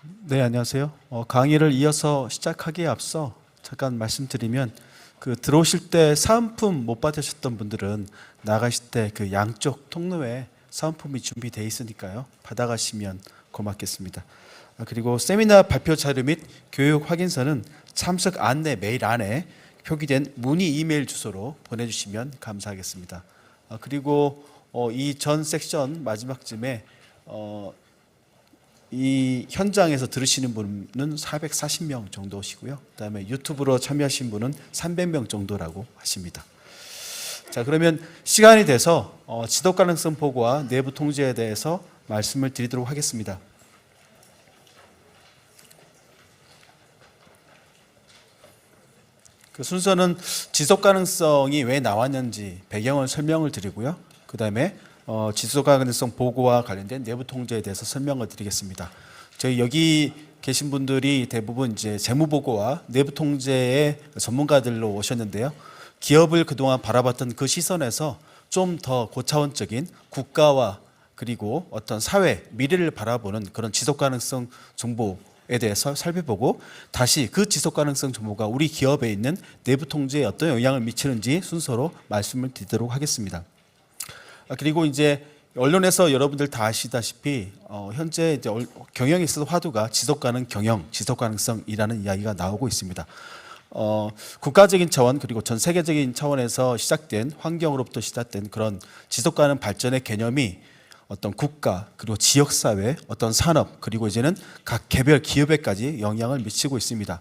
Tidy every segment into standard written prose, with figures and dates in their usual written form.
네, 안녕하세요. 강의를 이어서 시작하기에 앞서 잠깐 말씀드리면 들어오실 때 사은품 못 받으셨던 분들은 나가실 때 양쪽 통로에 사은품이 준비되어 있으니까요. 받아가시면 고맙겠습니다. 그리고 세미나 발표 자료 및 교육 확인서는 참석 안내 메일 안에 표기된 문의 이메일 주소로 보내주시면 감사하겠습니다. 그리고 이 전 섹션 마지막쯤에 이 현장에서 들으시는 분은 440명 정도시고요. 그다음에 유튜브로 참여하신 분은 300명 정도라고 하십니다. 자, 그러면 시간이 돼서 지속 가능성 보고와 내부 통제에 대해서 말씀을 드리도록 하겠습니다. 그 순서는 지속 가능성이 왜 나왔는지 배경을 설명을 드리고요. 그다음에 지속 가능성 보고와 관련된 내부 통제에 대해서 설명을 드리겠습니다. 저희 여기 계신 분들이 대부분 이제 재무 보고와 내부 통제의 전문가들로 오셨는데요. 기업을 그동안 바라봤던 그 시선에서 좀 더 고차원적인 국가와 그리고 어떤 사회, 미래를 바라보는 그런 지속 가능성 정보에 대해서 살펴보고 다시 그 지속 가능성 정보가 우리 기업에 있는 내부 통제에 어떤 영향을 미치는지 순서로 말씀을 드리도록 하겠습니다. 그리고 이제 언론에서 여러분들 다 아시다시피 현재 이제 경영에 있어서 화두가 지속 가능 경영, 지속 가능성이라는 이야기가 나오고 있습니다. 국가적인 차원 그리고 전 세계적인 차원에서 시작된 환경으로부터 시작된 그런 지속 가능 발전의 개념이 어떤 국가 그리고 지역 사회, 어떤 산업 그리고 이제는 각 개별 기업에까지 영향을 미치고 있습니다.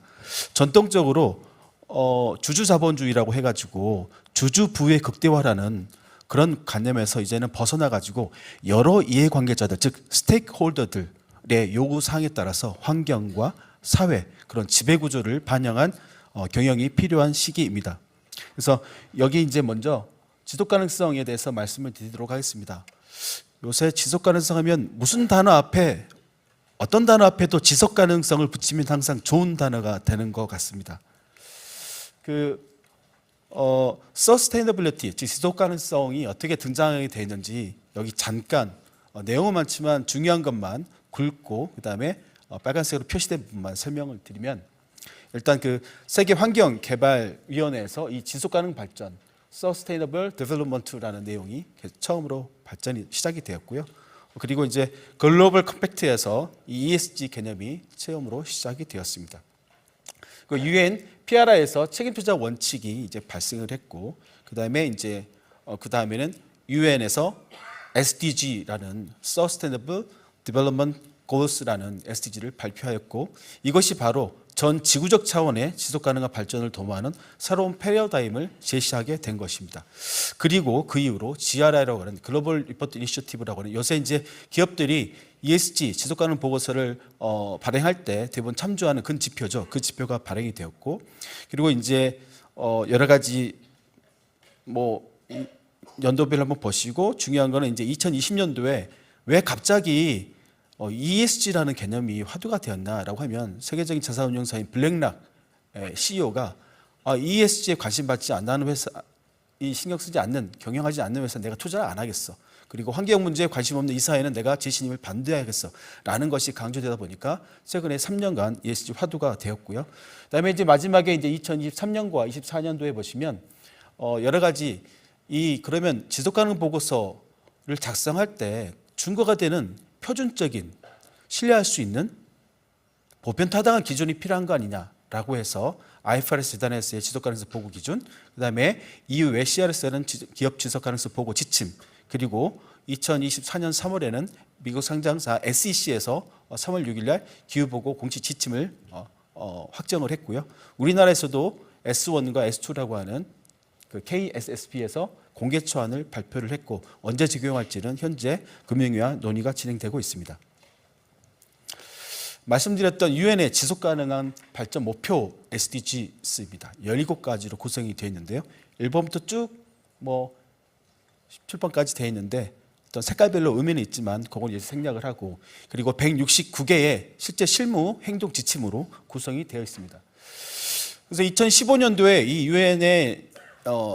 전통적으로 주주자본주의라고 해가지고 주주부의 극대화라는 그런 관념에서 이제는 벗어나가지고 여러 이해관계자들, 즉 스테이크홀더들의 요구사항에 따라서 환경과 사회, 그런 지배구조를 반영한 경영이 필요한 시기입니다. 그래서 여기 이제 먼저 지속가능성에 대해서 말씀을 드리도록 하겠습니다. 요새 지속가능성 하면 무슨 단어 앞에, 어떤 단어 앞에도 지속가능성을 붙이면 항상 좋은 단어가 되는 것 같습니다. sustainability, 즉 지속 가능성이 어떻게 등장하게 되는지 여기 잠깐 내용은 많지만 중요한 것만 굵고 그다음에 빨간색으로 표시된 부분만 설명을 드리면 일단 세계 환경 개발 위원회에서 이 지속 가능 발전 Sustainable Development라는 내용이 처음으로 발전이 시작이 되었고요. 그리고 이제 글로벌 컴팩트에서 이 ESG 개념이 처음으로 시작이 되었습니다. 그 UN PRI에서 책임투자 원칙이 이제 발생을 했고, 그 다음에는 UN에서 SDG라는 Sustainable Development Goals라는 SDG를 발표하였고, 이것이 바로 전 지구적 차원의 지속 가능한 발전을 도모하는 새로운 패러다임을 제시하게 된 것입니다. 그리고 그 이후로 GRI라고 하는 글로벌 리포트 이니셔티브라고 하는 요새 이제 기업들이 ESG 지속 가능 보고서를 발행할 때 대부분 참조하는 그 지표죠. 그 지표가 발행이 되었고, 그리고 이제 여러 가지 연도별 한번 보시고 중요한 거는 이제 2020년도에 왜 갑자기 ESG라는 개념이 화두가 되었나라고 하면 세계적인 자산운용사인 블랙락 CEO가 ESG에 관심 받지 않는 회사, 신경 쓰지 않는, 경영하지 않는 회사 내가 투자를 안 하겠어. 그리고 환경 문제에 관심 없는 이 사회는 내가 재신임을 반대하겠어. 라는 것이 강조되다 보니까 최근에 3년간 ESG 화두가 되었고요. 그다음에 이제 마지막에 이제 2023년과 24년도에 보시면 여러 가지 그러면 지속가능 보고서를 작성할 때 준거가 되는 표준적인 신뢰할 수 있는 보편타당한 기준이 필요한 거 아니냐라고 해서 IFRS 재단에서의 지속가능성 보고 기준, 그다음에 EU CRS는 기업 지속가능성 보고 지침, 그리고 2024년 3월에는 미국 상장사 SEC에서 3월 6일 날 기후보고 공시 지침을 확정을 했고요. 우리나라에서도 S1과 S2라고 하는 KSSP에서 공개 초안을 발표를 했고 언제 적용할지는 현재 금융위와 논의가 진행되고 있습니다. 말씀드렸던 유엔의 지속가능한 발전 목표 SDGs입니다. 17가지로 구성이 되어 있는데요. 1번부터 쭉 17번까지 되어 있는데 어떤 색깔별로 의미는 있지만 그걸 이제 생략을 하고, 그리고 169개의 실제 실무 행동 지침으로 구성이 되어 있습니다. 그래서 2015년도에 이 유엔의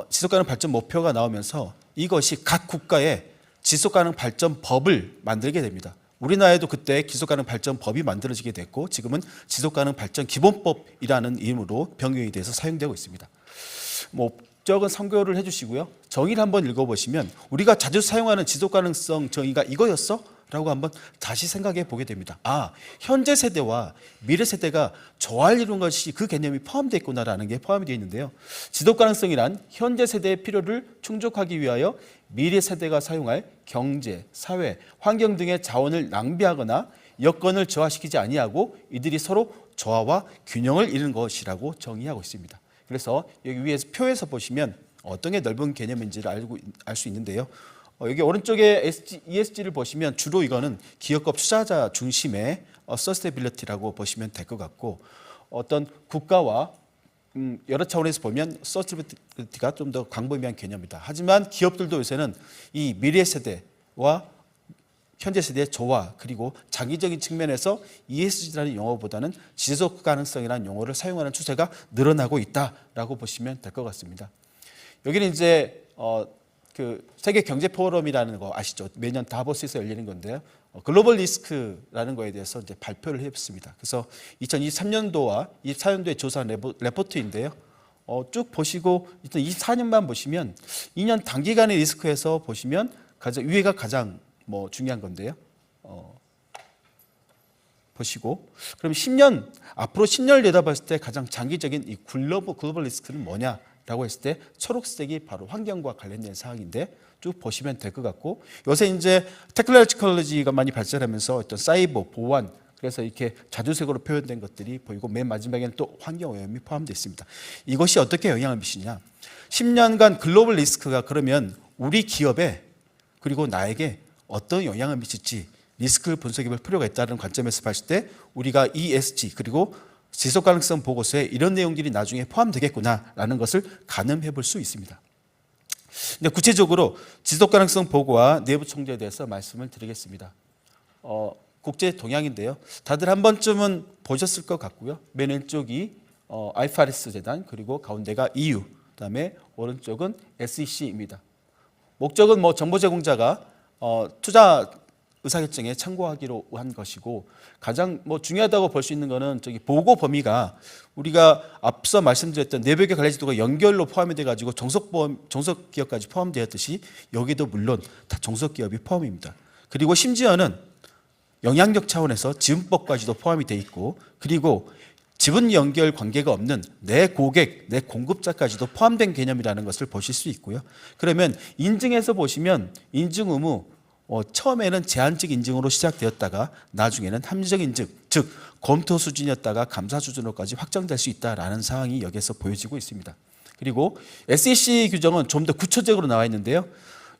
지속가능 발전 목표가 나오면서 이것이 각 국가의 지속가능 발전 법을 만들게 됩니다. 우리나라에도 그때 지속가능발전법이 만들어지게 됐고 지금은 지속가능발전기본법이라는 이름으로 병행이 돼서 사용되고 있습니다. 목적은 참고를 해주시고요. 정의를 한번 읽어보시면 우리가 자주 사용하는 지속가능성 정의가 이거였어? 라고 한번 다시 생각해 보게 됩니다. 현재 세대와 미래 세대가 조화를 이룬 것이 그 개념이 포함되어 있구나라는 게 포함이 되어 있는데요. 지속가능성이란 현재 세대의 필요를 충족하기 위하여 미래 세대가 사용할 경제, 사회, 환경 등의 자원을 낭비하거나 여건을 저하시키지 아니하고 이들이 서로 조화와 균형을 이루는 것이라고 정의하고 있습니다. 그래서 여기 위에서 표에서 보시면 어떤 게 넓은 개념인지를 알 수 있는데요. 여기 오른쪽에 ESG를 보시면 주로 이거는 기업과 투자자 중심의 서스테빌리티라고 보시면 될 것 같고 어떤 국가와 여러 차원에서 보면 서스테빌리티가 좀 더 광범위한 개념이다. 하지만 기업들도 요새는 이 미래 세대와 현재 세대의 조화 그리고 장기적인 측면에서 ESG라는 용어보다는 지속 가능성이라는 용어를 사용하는 추세가 늘어나고 있다라고 보시면 될 것 같습니다. 여기는 이제 그 세계 경제 포럼이라는 거 아시죠? 매년 다보스에서 열리는 건데요. 글로벌 리스크라는 거에 대해서 이제 발표를 했습니다. 그래서 2023년도와 24년도에 조사한 레포트인데요. 쭉 보시고 일단 24년만 보시면 2년 단기간의 리스크에서 보시면 위에가 가장 중요한 건데요. 보시고 그럼 10년 앞으로 10년을 내다봤을 때 가장 장기적인 이 글로벌 리스크는 뭐냐라고 했을 때 초록색이 바로 환경과 관련된 사항인데 쭉 보시면 될 것 같고 요새 이제 테크놀로지가 많이 발전하면서 어떤 사이버 보안 그래서 이렇게 자주색으로 표현된 것들이 보이고 맨 마지막에는 또 환경 오염이 포함되어 있습니다. 이것이 어떻게 영향을 미치냐? 10년간 글로벌 리스크가 그러면 우리 기업에 그리고 나에게 어떤 영향을 미칠지 리스크를 분석해 볼 필요가 있다는 관점에서 봤을 때 우리가 ESG 그리고 지속가능성 보고서에 이런 내용들이 나중에 포함되겠구나라는 것을 가늠해 볼 수 있습니다. 근데 구체적으로 지속가능성 보고와 내부 총재에 대해서 말씀을 드리겠습니다. 국제 동향인데요. 다들 한 번쯤은 보셨을 것 같고요. 맨 왼쪽이 IFRS 재단 그리고 가운데가 EU 그다음에 오른쪽은 SEC입니다. 목적은 정보 제공자가 투자 의사결정에 참고하기로 한 것이고 가장 중요하다고 볼 수 있는 것은 보고 범위가 우리가 앞서 말씀드렸던 내부의 관리제도가 연결로 포함이 돼가지고 종속기업까지 포함되었듯이 여기도 물론 다 종속기업이 포함입니다. 그리고 심지어는 영향력 차원에서 지분법까지도 포함이 돼 있고 그리고 지분 연결 관계가 없는 내 고객, 내 공급자까지도 포함된 개념이라는 것을 보실 수 있고요. 그러면 인증에서 보시면 인증 의무 처음에는 제한적 인증으로 시작되었다가 나중에는 합리적 인증, 즉 검토 수준이었다가 감사 수준으로까지 확정될 수 있다라는 사항이 여기에서 보여지고 있습니다. 그리고 SEC 규정은 좀 더 구체적으로 나와 있는데요.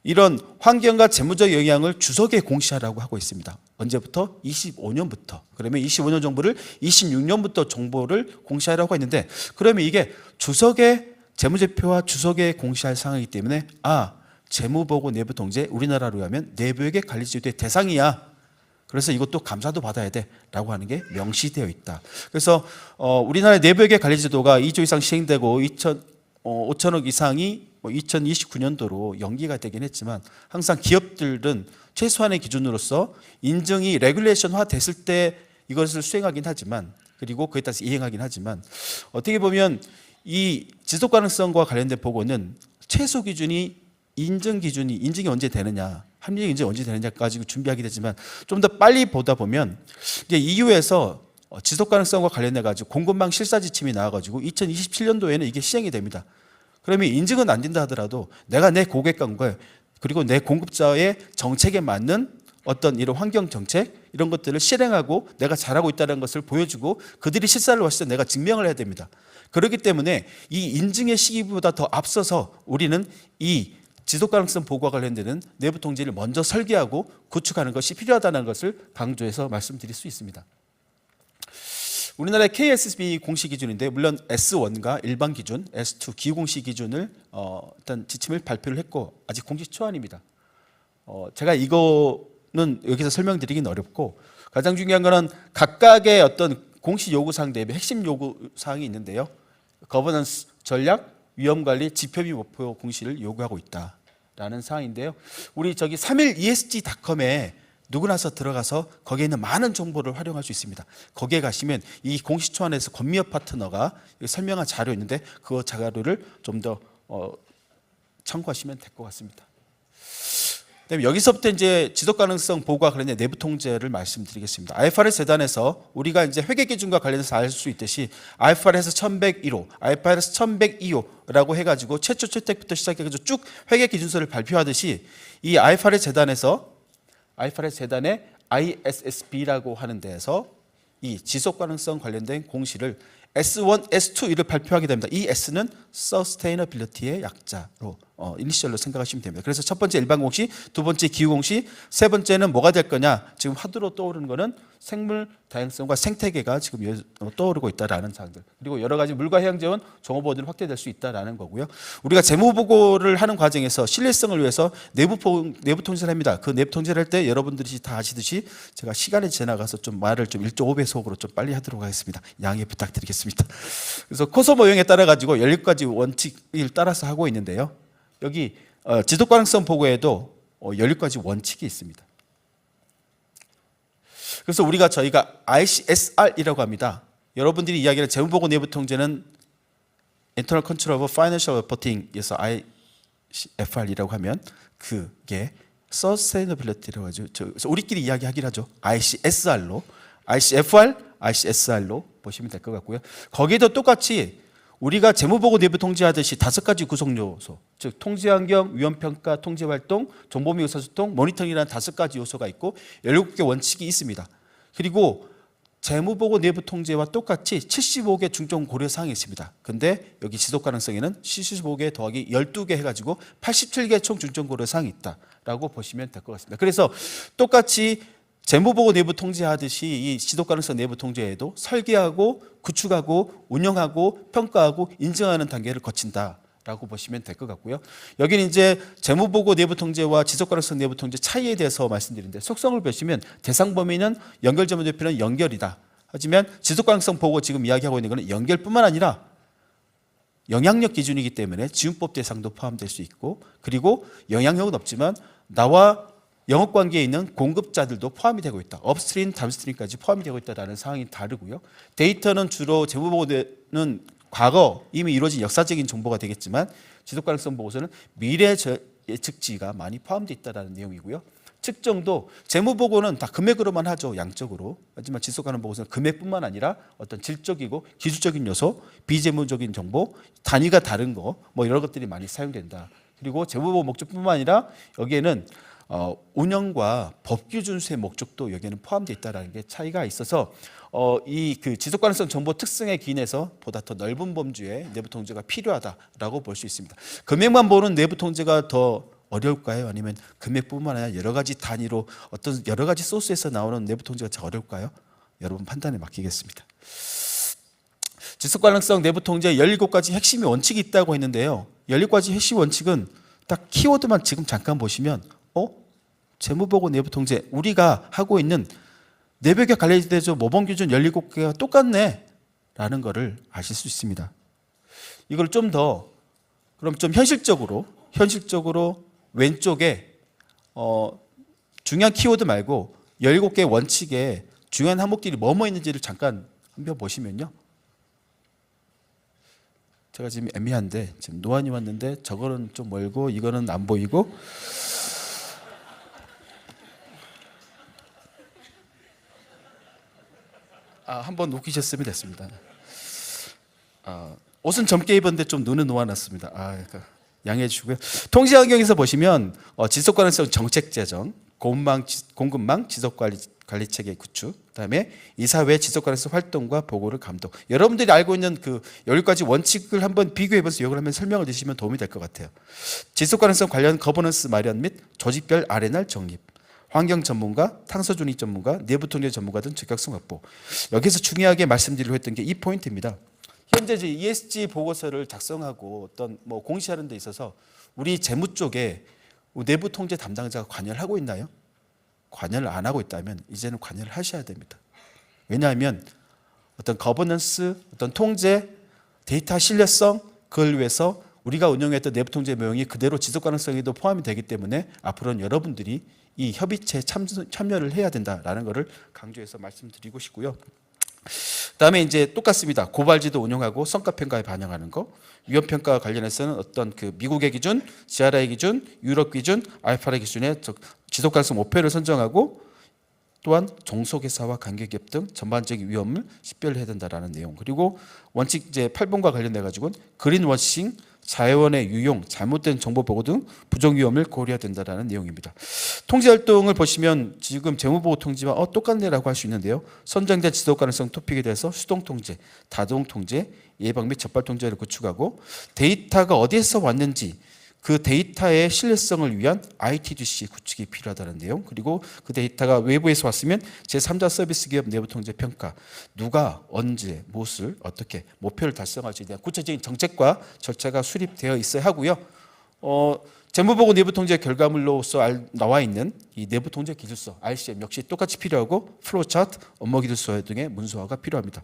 이런 환경과 재무적 영향을 주석에 공시하라고 하고 있습니다. 언제부터? 25년부터. 그러면 25년 정보를 26년부터 정보를 공시하라고 했는데 그러면 이게 주석에 재무제표와 주석에 공시할 사항이기 때문에 재무보고 내부 통제 우리나라로 하면 내부에게 관리제도의 대상이야. 그래서 이것도 감사도 받아야 돼라고 하는 게 명시되어 있다. 그래서 우리나라의 내부에게 관리제도가 2조 이상 시행되고 5천억 이상이 2029년도로 연기가 되긴 했지만 항상 기업들은 최소한의 기준으로서 인증이 레귤레이션화 됐을 때 이것을 수행하긴 하지만 그리고 그에 따라서 이행하긴 하지만 어떻게 보면 이 지속가능성과 관련된 보고는 최소 기준이 인증이 언제 되느냐 합리적 인증이 언제 되느냐까지 준비하게 되지만 좀 더 빨리 보다 보면 이제 EU에서 지속가능성과 관련해 가지고 공급망 실사 지침이 나와가지고 2027년도에는 이게 시행이 됩니다. 그러면 인증은 안 된다 하더라도 내가 내 고객과 그리고 내 공급자의 정책에 맞는 어떤 이런 환경 정책 이런 것들을 실행하고 내가 잘하고 있다는 것을 보여주고 그들이 실사를 했을 때 내가 증명을 해야 됩니다. 그렇기 때문에 이 인증의 시기보다 더 앞서서 우리는 이 지속가능성 보고와 관련되는 내부 통제를 먼저 설계하고 구축하는 것이 필요하다는 것을 강조해서 말씀드릴 수 있습니다. 우리나라의 KSB 공시 기준인데 물론 S1과 일반 기준, S2 기공시 기준을 일단 지침을 발표를 했고 아직 공식 초안입니다. 제가 이거는 여기서 설명드리기는 어렵고 가장 중요한 것은 각각의 어떤 공시 요구사항 대비 핵심 요구사항이 있는데요. 거버넌스 전략, 위험관리, 지표비 목표 공시를 요구하고 있다라는 사항인데요. 우리 3일 ESG.com에 누구나서 들어가서 거기에 있는 많은 정보를 활용할 수 있습니다. 거기에 가시면 이 공시초 안에서 권미업 파트너가 설명한 자료 있는데 그 자료를 좀 더 참고하시면 될 것 같습니다. 그다음에 여기서부터 이제 지속 가능성 보고와 관련된 내부 통제를 말씀드리겠습니다. IFRS 재단에서 우리가 이제 회계 기준과 관련해서 알 수 있듯이 IFRS 1101호, IFRS 1102호라고 해가지고 최초 채택부터 시작해가지고 쭉 회계 기준서를 발표하듯이 이 IFRS 재단의 ISSB라고 하는 데에서 이 지속 가능성 관련된 공시를 S1, S2 이를 발표하게 됩니다. 이 S는 Sustainability의 약자로 이니셜로 생각하시면 됩니다. 그래서 첫 번째 일반 공시, 두 번째 기후 공시, 세 번째는 뭐가 될 거냐? 지금 화두로 떠오르는 거는 생물 다양성과 생태계가 지금 떠오르고 있다라는 사항들. 그리고 여러 가지 물과 해양 재원 정보 보호는 확대될 수 있다라는 거고요. 우리가 재무 보고를 하는 과정에서 신뢰성을 위해서 내부 통제를 합니다. 그 내부 통제를 할 때 여러분들이 다 아시듯이 제가 시간이 지나가서 좀 말을 좀 1.5배속으로 좀 빨리 하도록 하겠습니다. 양해 부탁드리겠습니다. 그래서 코소 모형에 따라 가지고 17가지 원칙을 따라서 하고 있는데요. 여기 지속 가능성 보고에도 17가지 원칙이 있습니다. 그래서 저희가 ICSR이라고 합니다. 여러분들이 이야기하는 재무보고 내부 통제는 Internal Control of Financial Reporting에서 ICFR이라고 하면 그게 Sustainability라고 하죠. 그래서 우리끼리 이야기하긴 하죠. ICSR로, ICFR, ICSR로 보시면 될 것 같고요. 거기에도 똑같이 우리가 재무보고 내부 통제하듯이 5가지 구성 요소, 즉 통제환경, 위험평가, 통제활동, 정보미 의사소통, 모니터링이라는 5가지 요소가 있고 17개 원칙이 있습니다. 그리고 재무보고 내부 통제와 똑같이 75개 중점 고려사항이 있습니다. 근데 여기 지속 가능성에는 75개 더하기 12개 해가지고 87개 총 중점 고려사항이 있다라고 보시면 될 것 같습니다. 그래서 똑같이 재무보고 내부 통제하듯이 이 지속 가능성 내부 통제에도 설계하고 구축하고 운영하고 평가하고 인증하는 단계를 거친다라고 보시면 될 것 같고요. 여기는 이제 재무보고 내부 통제와 지속 가능성 내부 통제 차이에 대해서 말씀드리는데 속성을 보시면 대상 범위는 연결 전문 대표는 연결이다. 하지만 지속 가능성 보고 지금 이야기하고 있는 것은 연결뿐만 아니라 영향력 기준이기 때문에 지원법 대상도 포함될 수 있고 그리고 영향력은 없지만 나와 영업관계에 있는 공급자들도 포함이 되고 있다. 업스트림, 다운스트림까지 포함이 되고 있다는 사항이 다르고요. 데이터는 주로 재무보고는 과거 이미 이루어진 역사적인 정보가 되겠지만 지속가능성 보고서는 미래 예측치가 많이 포함되어 있다는 내용이고요. 측정도 재무보고는 다 금액으로만 하죠. 양적으로. 하지만 지속가능 보고서는 금액뿐만 아니라 어떤 질적이고 기술적인 요소, 비재무적인 정보, 단위가 다른 거 뭐 이런 것들이 많이 사용된다. 그리고 재무보고 목적뿐만 아니라 여기에는 운영과 법규 준수의 목적도 여기에는 포함되어 있다는 게 차이가 있어서 이 그 지속 가능성 정보 특성에 기인해서 보다 더 넓은 범주의 내부 통제가 필요하다라고 볼 수 있습니다. 금액만 보는 내부 통제가 더 어려울까요? 아니면 금액뿐만 아니라 여러 가지 단위로 어떤 여러 가지 소스에서 나오는 내부 통제가 더 어려울까요? 여러분 판단에 맡기겠습니다. 지속 가능성 내부 통제 17가지 핵심의 원칙이 있다고 했는데요. 17가지 핵심 원칙은 딱 키워드만 지금 잠깐 보시면 재무보고 내부 통제 우리가 하고 있는 내부계 관리대조 모범 기준 17개가 똑같네 라는 것을 아실 수 있습니다. 이걸 좀 더 그럼 좀 현실적으로 왼쪽에 중요한 키워드 말고 17개 원칙에 중요한 항목들이 뭐뭐 있는지를 잠깐 한번 보시면요. 제가 지금 애매한데 지금 노안이 왔는데 저거는 좀 멀고 이거는 안 보이고 한번 웃기셨으면 됐습니다. 옷은 젊게 입었는데 좀 눈은 놓아놨습니다. 그러니까 양해해 주시고요. 통제 환경에서 보시면 지속 가능성 정책 제정, 공급망 지속 관리 체계 구축, 그다음에 이사회 지속 가능성 활동과 보고를 감독. 여러분들이 알고 있는 그 10가지 원칙을 한번 비교해봐서 이걸 한번 설명을 주시면 도움이 될 것 같아요. 지속 가능성 관련 거버넌스 마련 및 조직별 R&R 정립. 환경 전문가, 탄소 중립 전문가, 내부 통제 전문가 등 적격성 확보. 여기서 중요하게 말씀드리려고 했던 게 이 포인트입니다. 현재 ESG 보고서를 작성하고 어떤 공시하는 데 있어서 우리 재무 쪽에 내부 통제 담당자가 관여를 하고 있나요? 관여를 안 하고 있다면 이제는 관여를 하셔야 됩니다. 왜냐하면 어떤 거버넌스, 어떤 통제, 데이터 신뢰성 그걸 위해서 우리가 운영했던 내부 통제 모형이 그대로 지속 가능성에도 포함이 되기 때문에 앞으로는 여러분들이 이 협의체에 참여를 해야 된다라는 것을 강조해서 말씀드리고 싶고요. 그다음에 이제 똑같습니다. 고발지도 운영하고 성과 평가에 반영하는 거. 위험 평가와 관련해서는 어떤 그 미국의 기준, GRI 기준, 유럽 기준, 알파의 기준의 지속 가능성 목표를 선정하고 또한 종속회사와 관계기업 등 전반적인 위험을 식별해야 된다라는 내용. 그리고 원칙 이제 8번과 관련돼 가지고 그린워싱, 자회원의 유용, 잘못된 정보 보고 등 부정 위험을 고려해야 된다라는 내용입니다. 통제 활동을 보시면 지금 재무보고 통지와 똑같네라고 할 수 있는데요. 선정된 지속 가능성 토픽에 대해서 수동 통제, 다동 통제, 예방 및 적발 통제를 구축하고 데이터가 어디에서 왔는지 그 데이터의 신뢰성을 위한 ITDC 구축이 필요하다는 내용. 그리고 그 데이터가 외부에서 왔으면 제3자 서비스 기업 내부 통제 평가, 누가 언제 무엇을 어떻게 목표를 달성할지에 대한 구체적인 정책과 절차가 수립되어 있어야 하고요. 재무보고 내부 통제 결과물로서 나와 있는 이 내부 통제 기술서 RCM 역시 똑같이 필요하고 플로우 차트, 업무 기술서 등의 문서화가 필요합니다.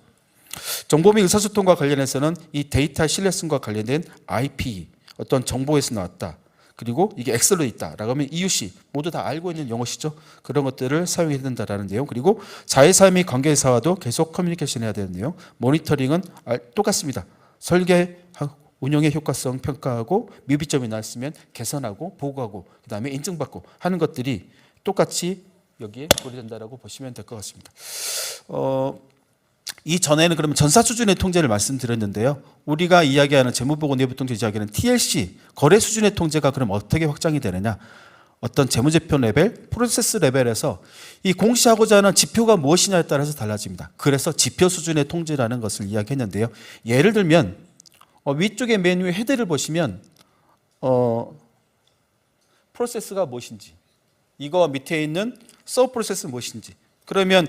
정보 및 의사소통과 관련해서는 이 데이터 신뢰성과 관련된 IP, 어떤 정보에서 나왔다. 그리고 이게 엑셀로 있다라고 하면 EUC 모두 다 알고 있는 용어시죠. 그런 것들을 사용해야 된다라는 내용. 그리고 자회사 및 관계사와도 계속 커뮤니케이션 해야 되는 내용. 모니터링은 똑같습니다. 설계, 운영의 효과성 평가하고 미비점이 나왔으면 개선하고 보고하고 그다음에 인증받고 하는 것들이 똑같이 여기에 고려된다라고 보시면 될 것 같습니다. 이전에는 그러면 전사 수준의 통제를 말씀드렸는데요. 우리가 이야기하는 재무보고 내부 통제 이야기는 TLC, 거래 수준의 통제가 그럼 어떻게 확장이 되느냐. 어떤 재무제표 레벨, 프로세스 레벨에서 이 공시하고자 하는 지표가 무엇이냐에 따라서 달라집니다. 그래서 지표 수준의 통제라는 것을 이야기했는데요. 예를 들면 위쪽의 메뉴의 헤드를 보시면 프로세스가 무엇인지, 이거와 밑에 있는 서브 프로세스는 무엇인지, 그러면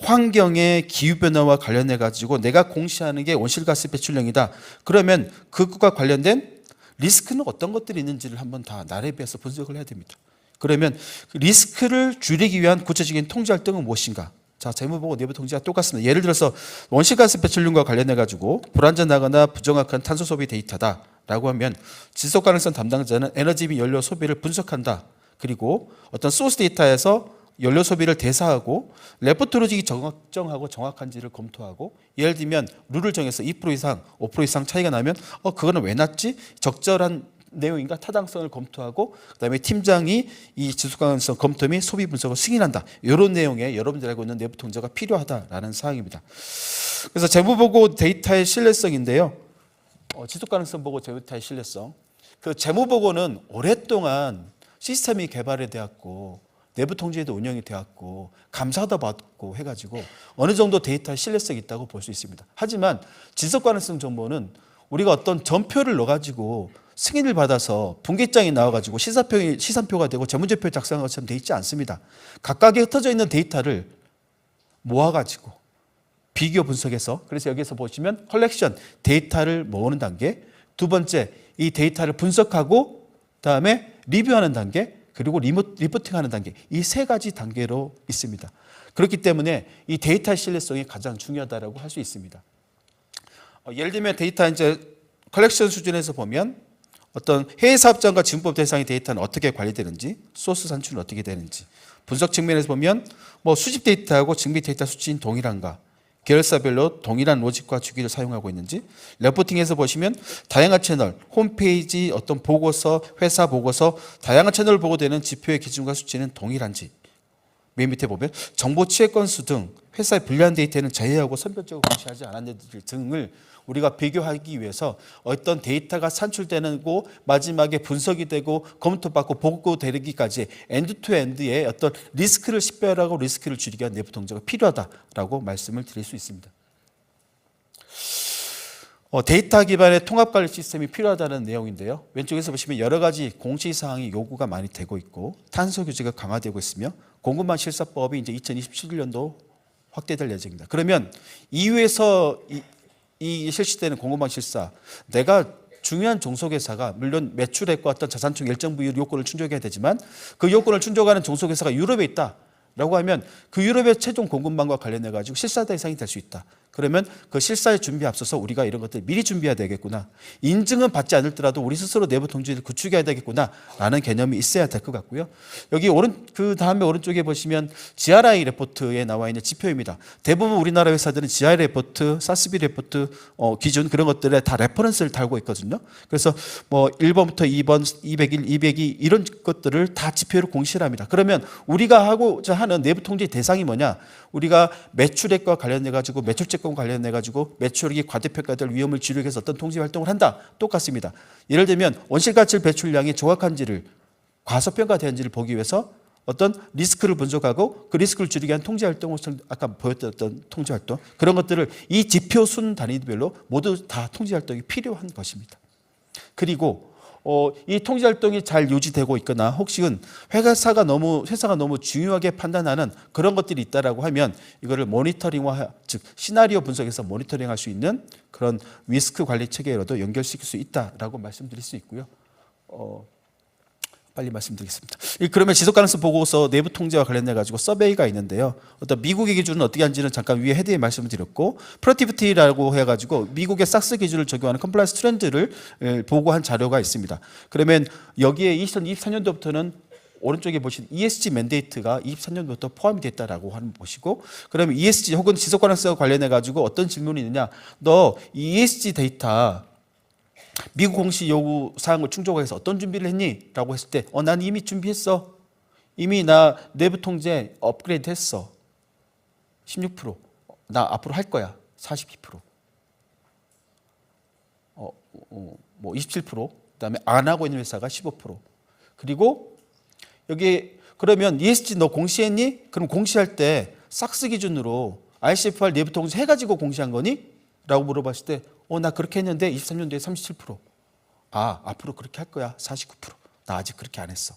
환경의 기후변화와 관련해 가지고 내가 공시하는 게 온실가스 배출량이다. 그러면 그것과 관련된 리스크는 어떤 것들이 있는지를 한번 다 나라에 비해서 분석을 해야 됩니다. 그러면 리스크를 줄이기 위한 구체적인 통제 활동은 무엇인가? 자, 재무보고 내부 통제가 똑같습니다. 예를 들어서 온실가스 배출량과 관련해 가지고 불안전하거나 부정확한 탄소 소비 데이터다라고 하면 지속 가능성 담당자는 에너지 및 연료 소비를 분석한다. 그리고 어떤 소스 데이터에서 연료 소비를 대사하고 레포트로직이 적정하고 정확한지를 검토하고, 예를 들면 룰을 정해서 2% 이상, 5% 이상 차이가 나면 그거는 왜 났지? 적절한 내용인가 타당성을 검토하고 그다음에 팀장이 이 지속 가능성 검토 및 소비 분석을 승인한다. 이런 내용의 여러분들이 알고 있는 내부 통제가 필요하다라는 사항입니다. 그래서 재무보고 데이터의 신뢰성인데요. 지속 가능성 보고 데이터의 신뢰성. 그 재무보고는 오랫동안 시스템이 개발이 되었고 내부 통제도 운영이 되었고 감사도 받고 해가지고 어느 정도 데이터의 신뢰성이 있다고 볼 수 있습니다. 하지만 지속 가능성 정보는 우리가 어떤 전표를 넣어가지고 승인을 받아서 분기장이 나와가지고 시산표가 되고 재무제표 작성한 것처럼 돼 있지 않습니다. 각각에 흩어져 있는 데이터를 모아가지고 비교 분석해서, 그래서 여기서 보시면 컬렉션, 데이터를 모으는 단계, 두 번째 이 데이터를 분석하고 그다음에 리뷰하는 단계, 그리고 리포팅하는 단계, 이 세 가지 단계로 있습니다. 그렇기 때문에 이 데이터 신뢰성이 가장 중요하다고 할 수 있습니다. 예를 들면 데이터 이제 컬렉션 수준에서 보면 어떤 해외 사업장과 지분법 대상의 데이터는 어떻게 관리되는지, 소스 산출은 어떻게 되는지, 분석 측면에서 보면 수집 데이터하고 증비 데이터 수치는 동일한가, 계열사별로 동일한 로직과 주기를 사용하고 있는지, 레포팅에서 보시면 다양한 채널, 홈페이지, 어떤 보고서, 회사 보고서, 다양한 채널을 보고되는 지표의 기준과 수치는 동일한지, 맨 밑에 보면 정보 취획 건수 등 회사의 불리한 데이터는 제외하고 선별적으로 공시하지 않았는지 등을 우리가 비교하기 위해서 어떤 데이터가 산출되고 마지막에 분석이 되고 검토받고 보고되기까지 엔드투엔드의 어떤 리스크를 식별하고 리스크를 줄이기 위한 내부 통제가 필요하다라고 말씀을 드릴 수 있습니다. 데이터 기반의 통합관리 시스템이 필요하다는 내용인데요. 왼쪽에서 보시면 여러 가지 공시사항이 요구가 많이 되고 있고 탄소 규제가 강화되고 있으며 공급망 실사법이 이제 2027년도 확대될 예정입니다. 그러면 이후에서 이 실시되는 공급망 실사, 내가 중요한 종속회사가 물론 매출액과 어떤 자산총 일정 부위 요건을 충족해야 되지만 그 요건을 충족하는 종속회사가 유럽에 있다. 라고 하면 그 유럽의 최종 공급망과 관련해 가지고 실사 대상이 될 수 있다. 그러면 그 실사의 준비에 앞서서 우리가 이런 것들 미리 준비해야 되겠구나. 인증은 받지 않을더라도 우리 스스로 내부 통제를 구축해야 되겠구나라는 개념이 있어야 될 것 같고요. 여기 그 다음에 오른쪽에 보시면 GRI 레포트에 나와 있는 지표입니다. 대부분 우리나라 회사들은 GRI 레포트, 사스비 레포트 기준 그런 것들에 다 레퍼런스를 달고 있거든요. 그래서 뭐 1번부터 2번, 201, 202 이런 것들을 다 지표로 공시를 합니다. 그러면 우리가 하고자 하는 내부 통제 대상이 뭐냐? 우리가 매출액과 관련해 가지고 매출채권 관련해 가지고 매출액이 과대평가될 위험을 줄이기 위해서 어떤 통제 활동을 한다. 똑같습니다. 예를 들면 온실가스 배출량이 정확한지를 과소평가되는지를 보기 위해서 어떤 리스크를 분석하고 그 리스크를 줄이기 위한 통제 활동을 아까 보였던 어떤 통제 활동 그런 것들을 이 지표 순 단위별로 모두 다 통제 활동이 필요한 것입니다. 그리고 이 통제 활동이 잘 유지되고 있거나 혹시는 회사가 너무 중요하게 판단하는 그런 것들이 있다라고 하면 이거를 모니터링화, 즉 시나리오 분석해서 모니터링할 수 있는 그런 리스크 관리 체계로도 연결시킬 수 있다라고 말씀드릴 수 있고요. 빨리 말씀드리겠습니다. 그러면 지속 가능성 보고서 내부 통제와 관련해 가지고 서베이가 있는데요. 어떤 미국의 기준은 어떻게 하는지는 잠깐 위에 헤드에 말씀을 드렸고, 프로티비티라고 해가지고 미국의 삭스 기준을 적용하는 컴플라이언스 트렌드를 보고한 자료가 있습니다. 그러면 여기에 2024년도부터는 오른쪽에 보신 ESG 맨데이트가 23년부터 포함이 됐다라고 하는 보시고, 그러면 ESG 혹은 지속 가능성 관련해 가지고 어떤 질문이 있느냐? 너 ESG 데이터 미국 공시 요구 사항을 충족해서 어떤 준비를 했니? 라고 했을 때 난 이미 준비했어. 이미 나 내부 통제 업그레이드 했어. 16%. 나 앞으로 할 거야. 42%. 뭐 27%. 그다음에 안 하고 있는 회사가 15%. 그리고 여기 그러면 ESG 너 공시했니? 그럼 공시할 때 삭스 기준으로 ICFR 내부 통제 해가지고 공시한 거니? 라고 물어봤을 때 나 그렇게 했는데 23년도에 37%. 앞으로 그렇게 할 거야. 49%. 나 아직 그렇게 안 했어.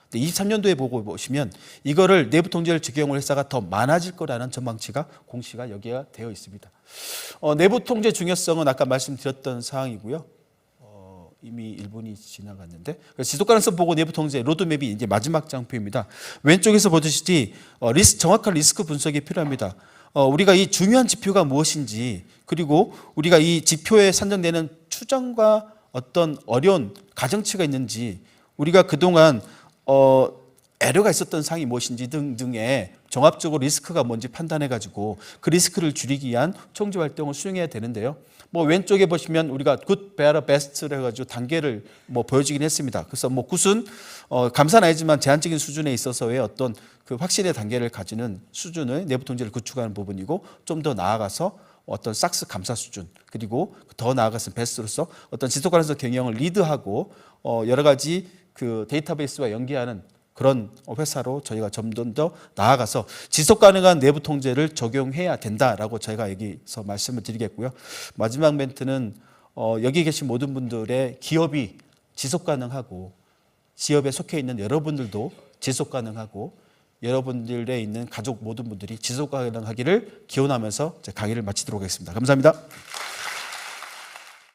근데 23년도에 보고 보시면 이거를 내부 통제를 적용할 회사가 더 많아질 거라는 전망치가 공시가 여기에 되어 있습니다. 내부 통제 중요성은 아까 말씀드렸던 사항이고요. 이미 1분이 지나갔는데 지속 가능성 보고 내부 통제 로드맵이 이제 마지막 장표입니다. 왼쪽에서 보듯이 정확한 리스크 분석이 필요합니다. 우리가 이 중요한 지표가 무엇인지, 그리고 우리가 이 지표에 산정되는 추정과 어떤 어려운 가정치가 있는지, 우리가 그동안 애로가 있었던 사항이 무엇인지 등등의 종합적으로 리스크가 뭔지 판단해가지고 그 리스크를 줄이기 위한 통제 활동을 수행해야 되는데요. 왼쪽에 보시면 우리가 good, better, best를 해가지고 단계를 보여주긴 했습니다. 그래서 굿은 감사는 아니지만 제한적인 수준에 있어서의 어떤 그 확신의 단계를 가지는 수준의 내부 통제를 구축하는 부분이고, 좀 더 나아가서 어떤 삭스 감사 수준, 그리고 더 나아가서는 베스트로서 어떤 지속 가능성 경영을 리드하고 여러 가지 그 데이터베이스와 연계하는 그런 회사로 저희가 점점 더 나아가서 지속 가능한 내부 통제를 적용해야 된다라고 저희가 여기서 말씀을 드리겠고요. 마지막 멘트는 여기 계신 모든 분들의 기업이 지속 가능하고 기업에 속해 있는 여러분들도 지속 가능하고 여러분들에 있는 가족 모든 분들이 지속 가능하기를 기원하면서 제 강의를 마치도록 하겠습니다. 감사합니다.